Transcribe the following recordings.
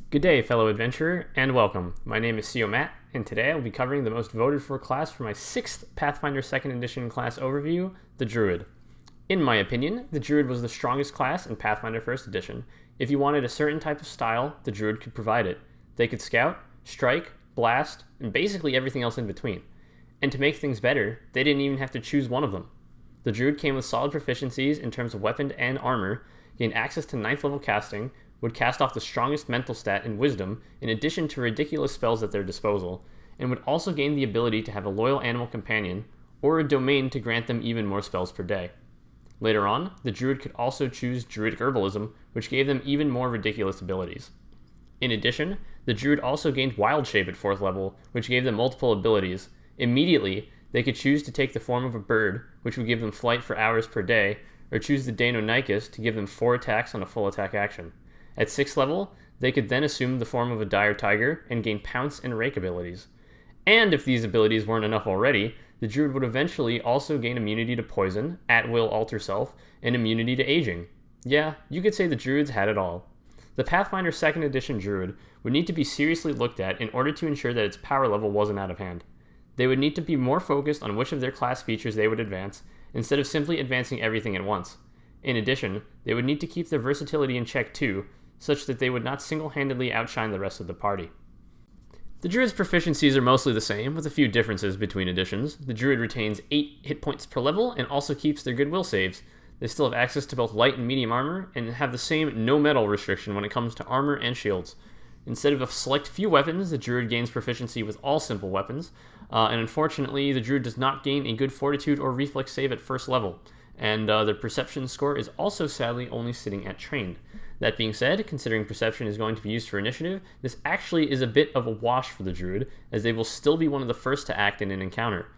Good day, fellow adventurer, and welcome. My name is CO Matt, and today I'll be covering the most voted for class for my 6th Pathfinder 2nd Edition class overview, the Druid. In my opinion, the Druid was the strongest class in Pathfinder 1st Edition. If you wanted a certain type of style, the Druid could provide it. They could scout, strike, blast, and basically everything else in between. And to make things better, they didn't even have to choose one of them. The Druid came with solid proficiencies in terms of weapon and armor, gained access to 9th level casting, would cast off the strongest mental stat in Wisdom, in addition to ridiculous spells at their disposal, and would also gain the ability to have a loyal animal companion, or a domain to grant them even more spells per day. Later on, the Druid could also choose Druidic Herbalism, which gave them even more ridiculous abilities. In addition, the Druid also gained Wild Shape at 4th level, which gave them multiple abilities. Immediately, they could choose to take the form of a bird, which would give them flight for hours per day, or choose the Deinonychus to give them 4 attacks on a full attack action. At 6th level, they could then assume the form of a dire tiger and gain pounce and rake abilities. And if these abilities weren't enough already, the Druid would eventually also gain immunity to poison, at-will alter self, and immunity to aging. Yeah, you could say the Druids had it all. The Pathfinder 2nd Edition Druid would need to be seriously looked at in order to ensure that its power level wasn't out of hand. They would need to be more focused on which of their class features they would advance, instead of simply advancing everything at once. In addition, they would need to keep their versatility in check too, such that they would not single-handedly outshine the rest of the party. The Druid's proficiencies are mostly the same, with a few differences between editions. The Druid retains 8 hit points per level and also keeps their goodwill saves. They still have access to both light and medium armor, and have the same no metal restriction when it comes to armor and shields. Instead of a select few weapons, the Druid gains proficiency with all simple weapons, and unfortunately, the Druid does not gain a good fortitude or reflex save at 1st level, and their perception score is also sadly only sitting at trained. That being said, considering perception is going to be used for initiative, this actually is a bit of a wash for the Druid, as they will still be one of the first to act in an encounter.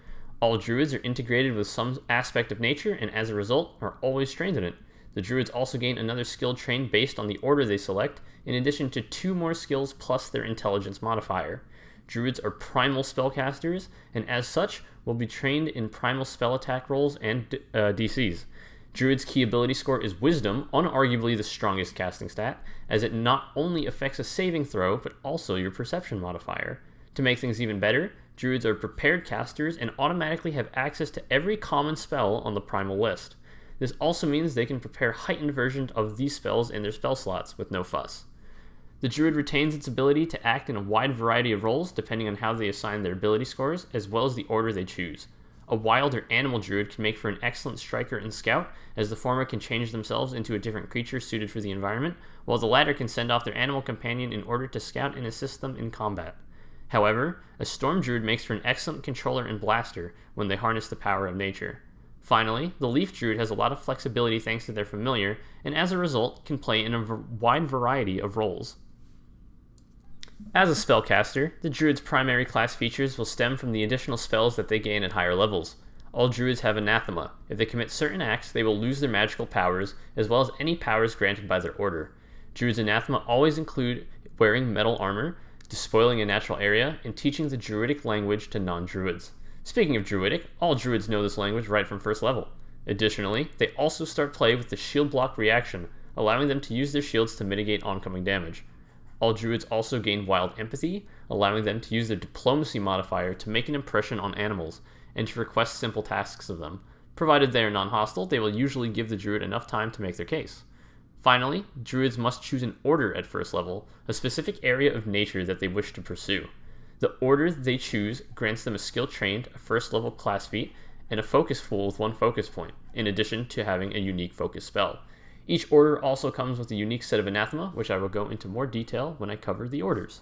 All Druids are integrated with some aspect of nature, and as a result, are always trained in it. The Druids also gain another skill trained based on the order they select, in addition to 2 more skills plus their intelligence modifier. Druids are primal spellcasters, and as such, will be trained in primal spell attack rolls and DCs. Druid's key ability score is Wisdom, unarguably the strongest casting stat, as it not only affects a saving throw, but also your perception modifier. To make things even better, Druids are prepared casters and automatically have access to every common spell on the primal list. This also means they can prepare heightened versions of these spells in their spell slots with no fuss. The Druid retains its ability to act in a wide variety of roles depending on how they assign their ability scores, as well as the order they choose. A wild or animal Druid can make for an excellent striker and scout, as the former can change themselves into a different creature suited for the environment, while the latter can send off their animal companion in order to scout and assist them in combat. However, a Storm Druid makes for an excellent controller and blaster when they harness the power of nature. Finally, the Leaf Druid has a lot of flexibility thanks to their familiar, and as a result can play in a wide variety of roles. As a spellcaster, the Druid's primary class features will stem from the additional spells that they gain at higher levels. All Druids have Anathema. If they commit certain acts, they will lose their magical powers, as well as any powers granted by their order. Druid's Anathema always include wearing metal armor, despoiling a natural area, and teaching the Druidic language to non-Druids. Speaking of Druidic, all Druids know this language right from 1st level. Additionally, they also start play with the shield block reaction, allowing them to use their shields to mitigate oncoming damage. All Druids also gain Wild Empathy, allowing them to use their Diplomacy modifier to make an impression on animals, and to request simple tasks of them. Provided they are non-hostile, they will usually give the Druid enough time to make their case. Finally, Druids must choose an order at 1st level, a specific area of nature that they wish to pursue. The order they choose grants them a skill trained, a 1st level class feat, and a focus pool with 1 focus point, in addition to having a unique focus spell. Each order also comes with a unique set of anathema, which I will go into more detail when I cover the orders.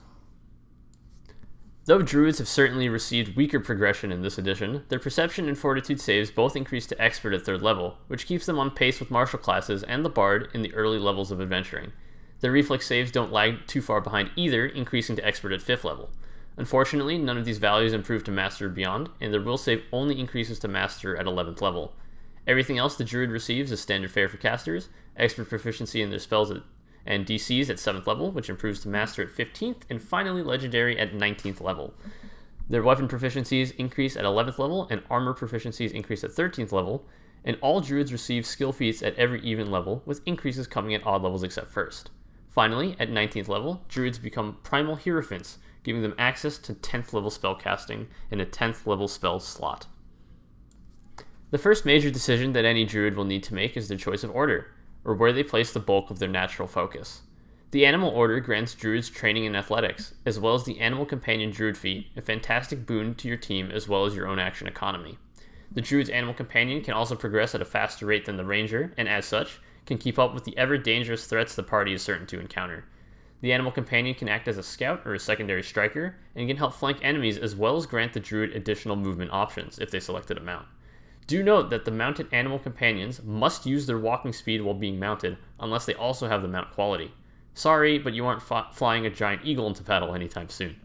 Though Druids have certainly received weaker progression in this edition, their perception and fortitude saves both increase to expert at 3rd level, which keeps them on pace with martial classes and the bard in the early levels of adventuring. Their reflex saves don't lag too far behind either, increasing to expert at 5th level. Unfortunately, none of these values improve to master or beyond, and their will save only increases to master at 11th level. Everything else the Druid receives is standard fare for casters, expert proficiency in their spells and DCs at 7th level, which improves to master at 15th, and finally legendary at 19th level. Their weapon proficiencies increase at 11th level, and armor proficiencies increase at 13th level, and all Druids receive skill feats at every even level, with increases coming at odd levels except 1st. Finally, at 19th level, Druids become Primal Hierophants, giving them access to 10th level spellcasting and a 10th level spell slot. The first major decision that any Druid will need to make is their choice of order, or where they place the bulk of their natural focus. The Animal Order grants Druids training in athletics, as well as the Animal Companion Druid feat, a fantastic boon to your team as well as your own action economy. The Druid's Animal Companion can also progress at a faster rate than the Ranger, and as such, can keep up with the ever-dangerous threats the party is certain to encounter. The Animal Companion can act as a scout or a secondary striker, and can help flank enemies as well as grant the Druid additional movement options if they selected a mount. Do note that the mounted Animal Companions must use their walking speed while being mounted, unless they also have the mount quality. Sorry, but you aren't flying a giant eagle into battle anytime soon.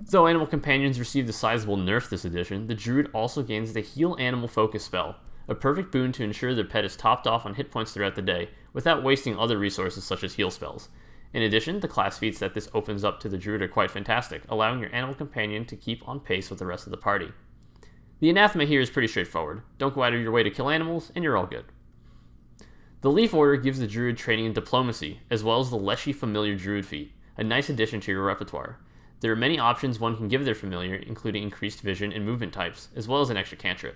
Though Animal Companions received a sizable nerf this edition, the Druid also gains the Heal Animal Focus spell, a perfect boon to ensure their pet is topped off on hit points throughout the day, without wasting other resources such as heal spells. In addition, the class feats that this opens up to the Druid are quite fantastic, allowing your Animal Companion to keep on pace with the rest of the party. The anathema here is pretty straightforward. Don't go out of your way to kill animals, and you're all good. The Leaf Order gives the Druid training in Diplomacy, as well as the Leshy Familiar Druid feat, a nice addition to your repertoire. There are many options one can give their familiar, including increased vision and movement types, as well as an extra cantrip.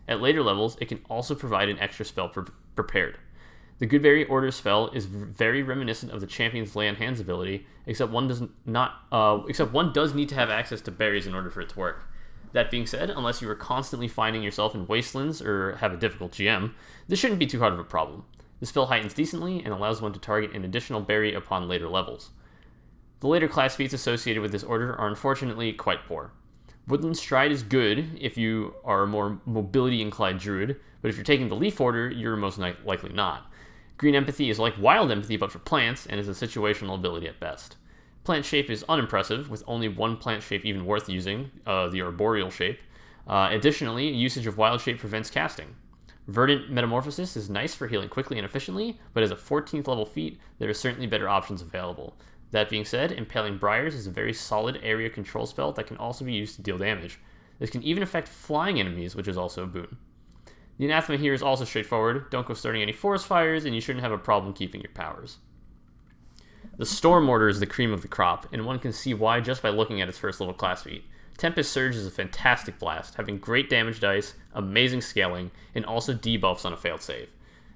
At later levels, it can also provide an extra spell prepared. The Goodberry Order spell is very reminiscent of the Champion's Lay on Hands ability, except one does need to have access to berries in order for it to work. That being said, unless you are constantly finding yourself in wastelands or have a difficult GM, this shouldn't be too hard of a problem. The spell heightens decently and allows one to target an additional berry upon later levels. The later class feats associated with this order are unfortunately quite poor. Woodland Stride is good if you are a more mobility-inclined Druid, but if you're taking the Leaf Order, you're most likely not. Green Empathy is like Wild Empathy but for plants, and is a situational ability at best. Plant Shape is unimpressive, with only one plant shape even worth using, the Arboreal Shape. Additionally, usage of Wild Shape prevents casting. Verdant Metamorphosis is nice for healing quickly and efficiently, but as a 14th level feat, there are certainly better options available. That being said, Impaling Briars is a very solid area control spell that can also be used to deal damage. This can even affect flying enemies, which is also a boon. The anathema here is also straightforward. Don't go starting any forest fires, and you shouldn't have a problem keeping your powers. The Storm Order is the cream of the crop, and one can see why just by looking at its first level class feat. Tempest Surge is a fantastic blast, having great damage dice, amazing scaling, and also debuffs on a failed save.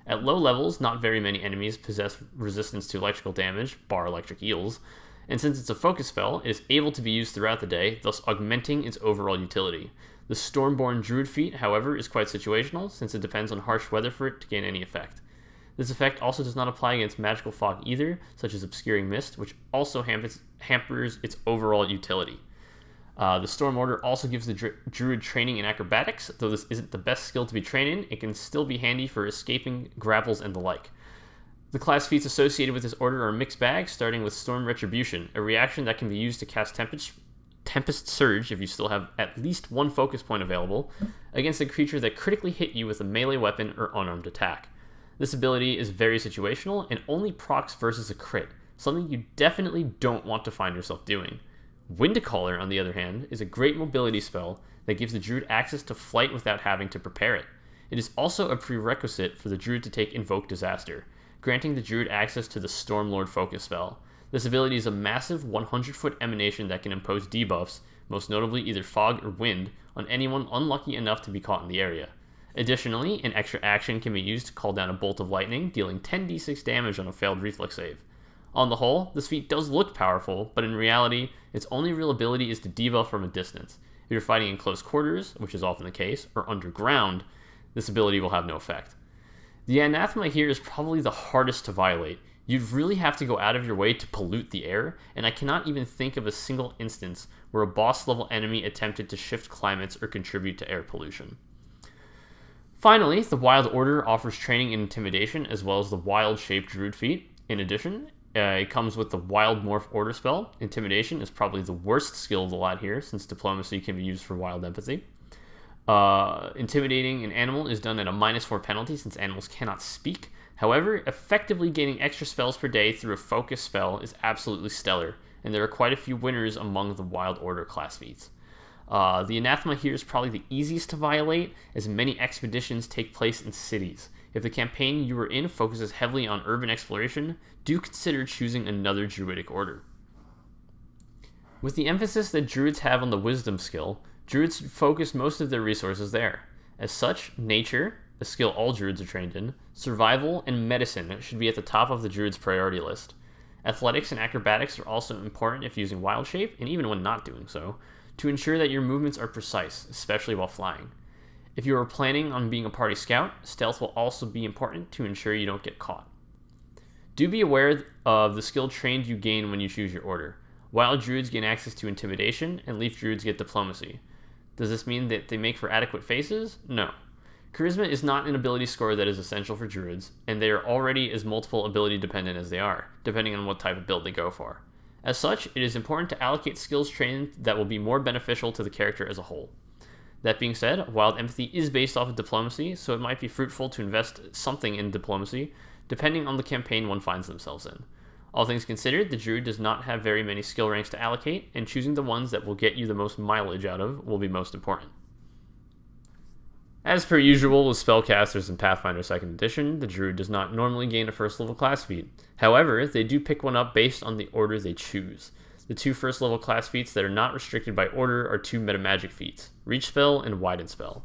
At low levels, not very many enemies possess resistance to electrical damage, bar electric eels, and since it's a focus spell, it is able to be used throughout the day, thus augmenting its overall utility. The Stormborn Druid feat, however, is quite situational, since it depends on harsh weather for it to gain any effect. This effect also does not apply against magical fog either, such as Obscuring Mist, which also hampers its overall utility. The Storm Order also gives the Druid training in acrobatics. Though this isn't the best skill to be trained in, it can still be handy for escaping, grapples, and the like. The class feats associated with this order are a mixed bag, starting with Storm Retribution, a reaction that can be used to cast Tempest Surge if you still have at least one focus point available, against a creature that critically hit you with a melee weapon or unarmed attack. This ability is very situational and only procs versus a crit, something you definitely don't want to find yourself doing. Windcaller, on the other hand, is a great mobility spell that gives the Druid access to flight without having to prepare it. It is also a prerequisite for the Druid to take Invoke Disaster, granting the Druid access to the Stormlord focus spell. This ability is a massive 100-foot emanation that can impose debuffs, most notably either fog or wind, on anyone unlucky enough to be caught in the area. Additionally, an extra action can be used to call down a bolt of lightning, dealing 10d6 damage on a failed reflex save. On the whole, this feat does look powerful, but in reality, its only real ability is to debuff from a distance. If you're fighting in close quarters, which is often the case, or underground, this ability will have no effect. The anathema here is probably the hardest to violate. You'd really have to go out of your way to pollute the air, and I cannot even think of a single instance where a boss-level enemy attempted to shift climates or contribute to air pollution. Finally, the Wild Order offers training in Intimidation as well as the Wild Shape Druid feat. In addition, it comes with the Wild Morph Order spell. Intimidation is probably the worst skill of the lot here, since Diplomacy can be used for Wild Empathy. Intimidating an animal is done at a -4 penalty, since animals cannot speak. However, effectively gaining extra spells per day through a focus spell is absolutely stellar, and there are quite a few winners among the Wild Order class feats. The anathema here is probably the easiest to violate, as many expeditions take place in cities. If the campaign you are in focuses heavily on urban exploration, do consider choosing another Druidic Order. With the emphasis that Druids have on the Wisdom skill, Druids focus most of their resources there. As such, Nature, a skill all Druids are trained in, Survival, and Medicine should be at the top of the Druid's priority list. Athletics and Acrobatics are also important if using Wild Shape, and even when not doing so, to ensure that your movements are precise, especially while flying. If you are planning on being a party scout, Stealth will also be important to ensure you don't get caught. Do be aware of the skill trained you gain when you choose your order. Wild Druids gain access to Intimidation, and Leaf Druids get Diplomacy. Does this mean that they make for adequate faces? No. Charisma is not an ability score that is essential for Druids, and they are already as multiple ability dependent as they are, depending on what type of build they go for. As such, it is important to allocate skills trained that will be more beneficial to the character as a whole. That being said, Wild Empathy is based off of Diplomacy, so it might be fruitful to invest something in Diplomacy, depending on the campaign one finds themselves in. All things considered, the Druid does not have very many skill ranks to allocate, and choosing the ones that will get you the most mileage out of will be most important. As per usual with spellcasters in Pathfinder 2nd Edition, the Druid does not normally gain a first level class feat. However, they do pick one up based on the order they choose. The 2 first level class feats that are not restricted by order are 2 metamagic feats, Reach Spell and Widen Spell.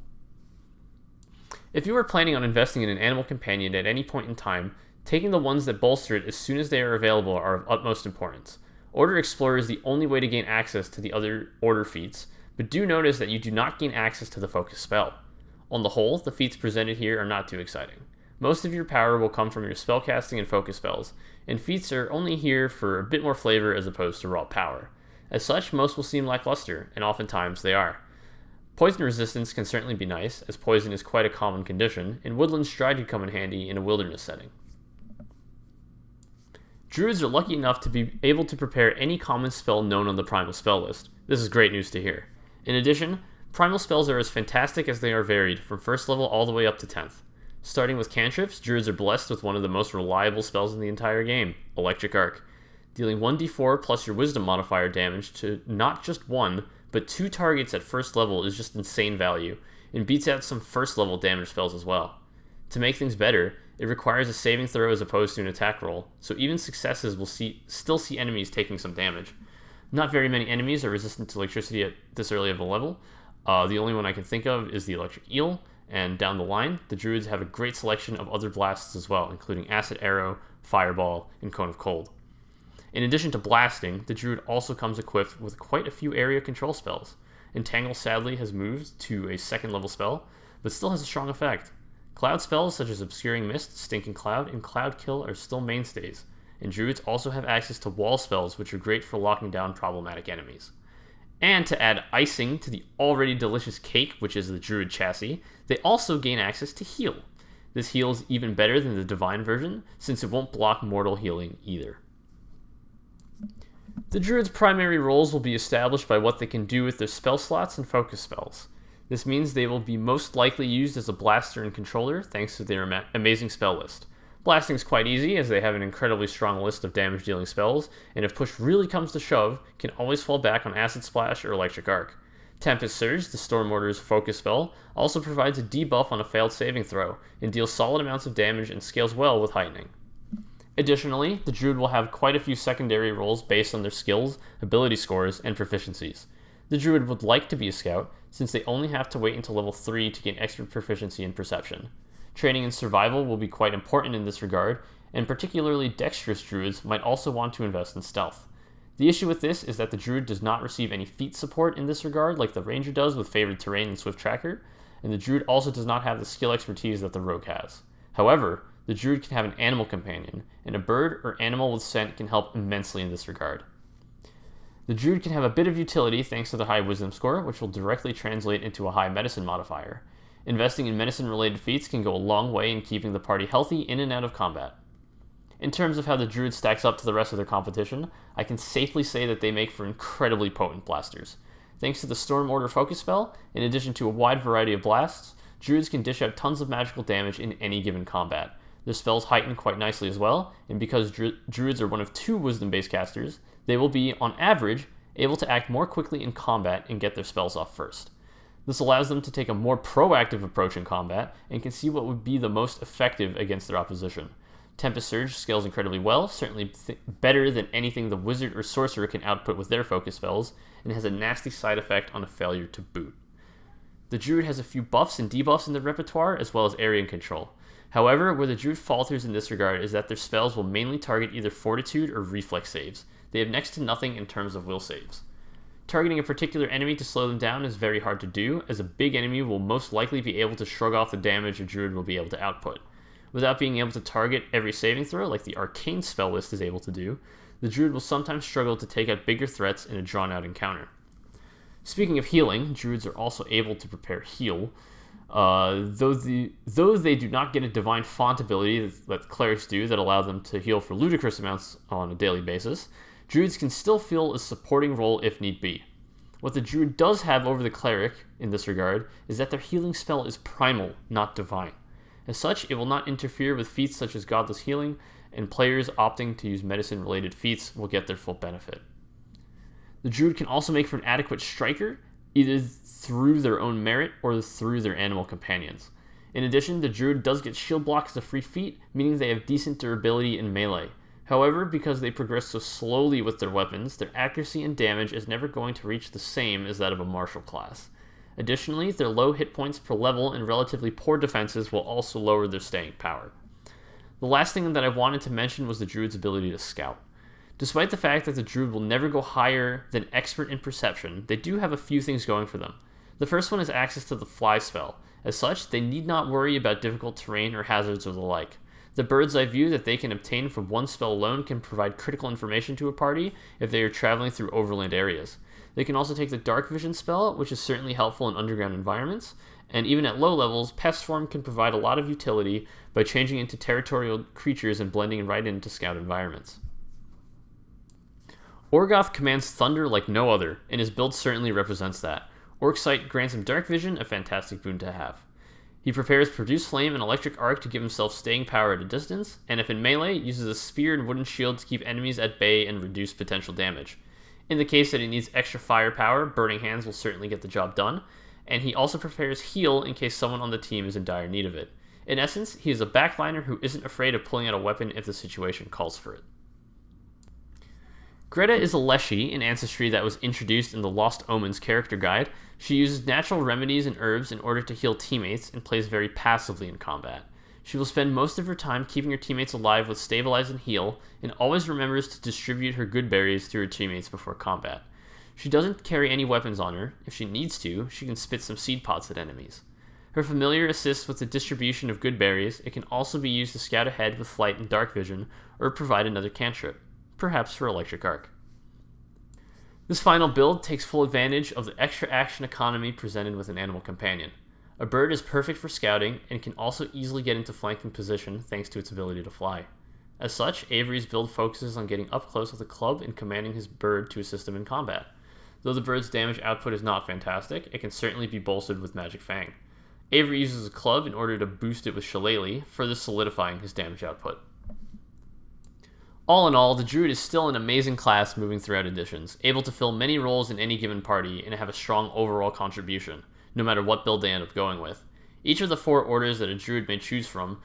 If you are planning on investing in an animal companion at any point in time, taking the ones that bolster it as soon as they are available are of utmost importance. Order Explorer is the only way to gain access to the other order feats, but do notice that you do not gain access to the focus spell. On the whole, the feats presented here are not too exciting. Most of your power will come from your spellcasting and focus spells, and feats are only here for a bit more flavor as opposed to raw power. As such, most will seem lackluster, and oftentimes they are. Poison resistance can certainly be nice, as poison is quite a common condition, and Woodland Stride could come in handy in a wilderness setting. Druids are lucky enough to be able to prepare any common spell known on the Primal spell list. This is great news to hear. In addition, Primal spells are as fantastic as they are varied, from 1st level all the way up to 10th. Starting with cantrips, Druids are blessed with one of the most reliable spells in the entire game, Electric Arc, dealing 1d4 plus your Wisdom modifier damage to not just 1, but 2 targets at 1st level is just insane value, and beats out some 1st level damage spells as well. To make things better, it requires a saving throw as opposed to an attack roll, so even successes will still see enemies taking some damage. Not very many enemies are resistant to electricity at this early of a level. The only one I can think of is the Electric Eel, and down the line, the Druids have a great selection of other blasts as well, including Acid Arrow, Fireball, and Cone of Cold. In addition to blasting, the Druid also comes equipped with quite a few area control spells. Entangle sadly has moved to a 2nd level spell, but still has a strong effect. Cloud spells such as Obscuring Mist, Stinking Cloud, and Cloud Kill are still mainstays, and Druids also have access to wall spells which are great for locking down problematic enemies. And to add icing to the already delicious cake, which is the Druid chassis, they also gain access to heal. This heal is even better than the Divine version, since it won't block mortal healing either. The Druid's primary roles will be established by what they can do with their spell slots and focus spells. This means they will be most likely used as a blaster and controller thanks to their amazing spell list. Blasting is quite easy as they have an incredibly strong list of damage dealing spells, and if push really comes to shove, can always fall back on Acid Splash or Electric Arc. Tempest Surge, the Storm Order's focus spell, also provides a debuff on a failed saving throw, and deals solid amounts of damage and scales well with Heightening. Additionally, the Druid will have quite a few secondary roles based on their skills, ability scores, and proficiencies. The Druid would like to be a scout, since they only have to wait until level 3 to gain extra proficiency in perception. Training in survival will be quite important in this regard, and particularly dexterous Druids might also want to invest in stealth. The issue with this is that the Druid does not receive any feat support in this regard like the Ranger does with Favored Terrain and Swift Tracker, and the Druid also does not have the skill expertise that the Rogue has. However, the Druid can have an animal companion, and a bird or animal with scent can help immensely in this regard. The Druid can have a bit of utility thanks to the high Wisdom score, which will directly translate into a high Medicine modifier. Investing in medicine-related feats can go a long way in keeping the party healthy in and out of combat. In terms of how the Druid stacks up to the rest of their competition, I can safely say that they make for incredibly potent blasters. Thanks to the Storm Order focus spell, in addition to a wide variety of blasts, Druids can dish out tons of magical damage in any given combat. Their spells heighten quite nicely as well, and because Druids are one of 2 Wisdom-based casters, they will be, on average, able to act more quickly in combat and get their spells off first. This allows them to take a more proactive approach in combat and can see what would be the most effective against their opposition. Tempest Surge scales incredibly well, certainly better than anything the wizard or sorcerer can output with their focus spells, and has a nasty side effect on a failure to boot. The Druid has a few buffs and debuffs in their repertoire, as well as area control. However, where the Druid falters in this regard is that their spells will mainly target either fortitude or reflex saves. They have next to nothing in terms of will saves. Targeting a particular enemy to slow them down is very hard to do, as a big enemy will most likely be able to shrug off the damage a Druid will be able to output. Without being able to target every saving throw like the Arcane spell list is able to do, the Druid will sometimes struggle to take out bigger threats in a drawn-out encounter. Speaking of healing, Druids are also able to prepare heal. Though they do not get a divine font ability that clerics do that allow them to heal for ludicrous amounts on a daily basis, Druids can still fill a supporting role if need be. What the Druid does have over the cleric in this regard is that their healing spell is primal, not divine. As such, it will not interfere with feats such as Godless Healing, and players opting to use medicine-related feats will get their full benefit. The Druid can also make for an adequate striker, either through their own merit or through their animal companions. In addition, the Druid does get shield block as a free feat, meaning they have decent durability in melee. However, because they progress so slowly with their weapons, their accuracy and damage is never going to reach the same as that of a martial class. Additionally, their low hit points per level and relatively poor defenses will also lower their staying power. The last thing that I wanted to mention was the Druid's ability to scout. Despite the fact that the Druid will never go higher than Expert in Perception, they do have a few things going for them. The first one is access to the Fly spell. As such, they need not worry about difficult terrain or hazards or the like. The bird's eye view that they can obtain from one spell alone can provide critical information to a party if they are traveling through overland areas. They can also take the Dark Vision spell, which is certainly helpful in underground environments, and even at low levels, Pest Form can provide a lot of utility by changing into territorial creatures and blending right into scout environments. Orgoth commands thunder like no other, and his build certainly represents that. Orc Sight grants him Dark Vision, a fantastic boon to have. He prepares Produce Flame and Electric Arc to give himself staying power at a distance, and if in melee, uses a Spear and Wooden Shield to keep enemies at bay and reduce potential damage. In the case that he needs extra firepower, Burning Hands will certainly get the job done, and he also prepares Heal in case someone on the team is in dire need of it. In essence, he is a backliner who isn't afraid of pulling out a weapon if the situation calls for it. Greta is a Leshy, an ancestry that was introduced in the Lost Omens character guide. She uses natural remedies and herbs in order to heal teammates and plays very passively in combat. She will spend most of her time keeping her teammates alive with Stabilize and Heal, and always remembers to distribute her good berries to her teammates before combat. She doesn't carry any weapons on her. If she needs to, she can spit some seed pods at enemies. Her familiar assists with the distribution of good berries. It can also be used to scout ahead with Flight and Dark Vision, or provide another cantrip, perhaps for Electric Arc. This final build takes full advantage of the extra action economy presented with an animal companion. A bird is perfect for scouting and can also easily get into flanking position thanks to its ability to fly. As such, Avery's build focuses on getting up close with a club and commanding his bird to assist him in combat. Though the bird's damage output is not fantastic, it can certainly be bolstered with Magic Fang. Avery uses a club in order to boost it with Shillelagh, further solidifying his damage output. All in all, the Druid is still an amazing class moving throughout editions, able to fill many roles in any given party and have a strong overall contribution, no matter what build they end up going with. Each of the 4 orders that a Druid may choose from,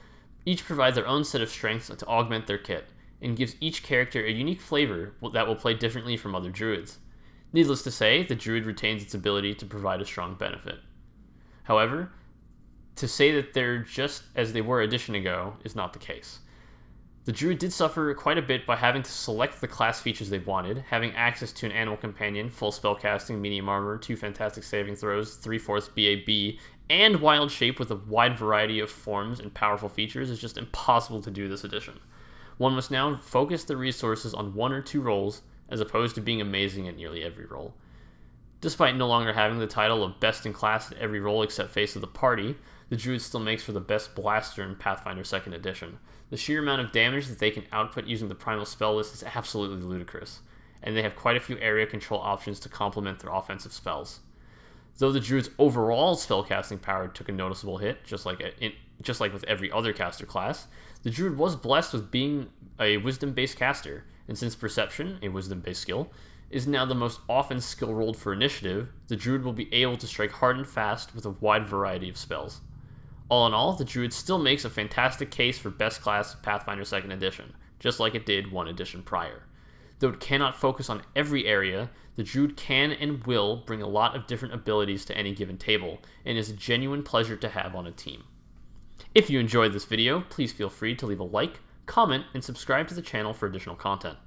each provide their own set of strengths to augment their kit, and gives each character a unique flavor that will play differently from other Druids. Needless to say, the Druid retains its ability to provide a strong benefit. However, to say that they're just as they were edition ago is not the case. The Druid did suffer quite a bit by having to select the class features they wanted, having access to an animal companion, full spellcasting, medium armor, 2 fantastic saving throws, 3/4 BAB, and wild shape with a wide variety of forms and powerful features is just impossible to do this edition. One must now focus the resources on 1 or 2 roles, as opposed to being amazing at nearly every role. Despite no longer having the title of best in class at every role except face of the party, the Druid still makes for the best blaster in Pathfinder 2nd edition. The sheer amount of damage that they can output using the primal spell list is absolutely ludicrous, and they have quite a few area control options to complement their offensive spells. Though the Druid's overall spellcasting power took a noticeable hit, just like with every other caster class, the Druid was blessed with being a wisdom-based caster, and since Perception, a wisdom-based skill, is now the most often skill rolled for initiative, the Druid will be able to strike hard and fast with a wide variety of spells. All in all, the Druid still makes a fantastic case for best class Pathfinder 2nd edition, just like it did one edition prior. Though it cannot focus on every area, the Druid can and will bring a lot of different abilities to any given table, and is a genuine pleasure to have on a team. If you enjoyed this video, please feel free to leave a like, comment, and subscribe to the channel for additional content.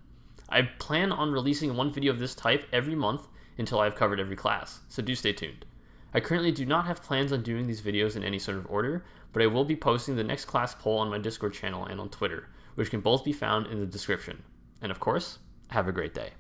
I plan on releasing one video of this type every month until I have covered every class, so do stay tuned. I currently do not have plans on doing these videos in any sort of order, but I will be posting the next class poll on my Discord channel and on Twitter, which can both be found in the description. And of course, have a great day.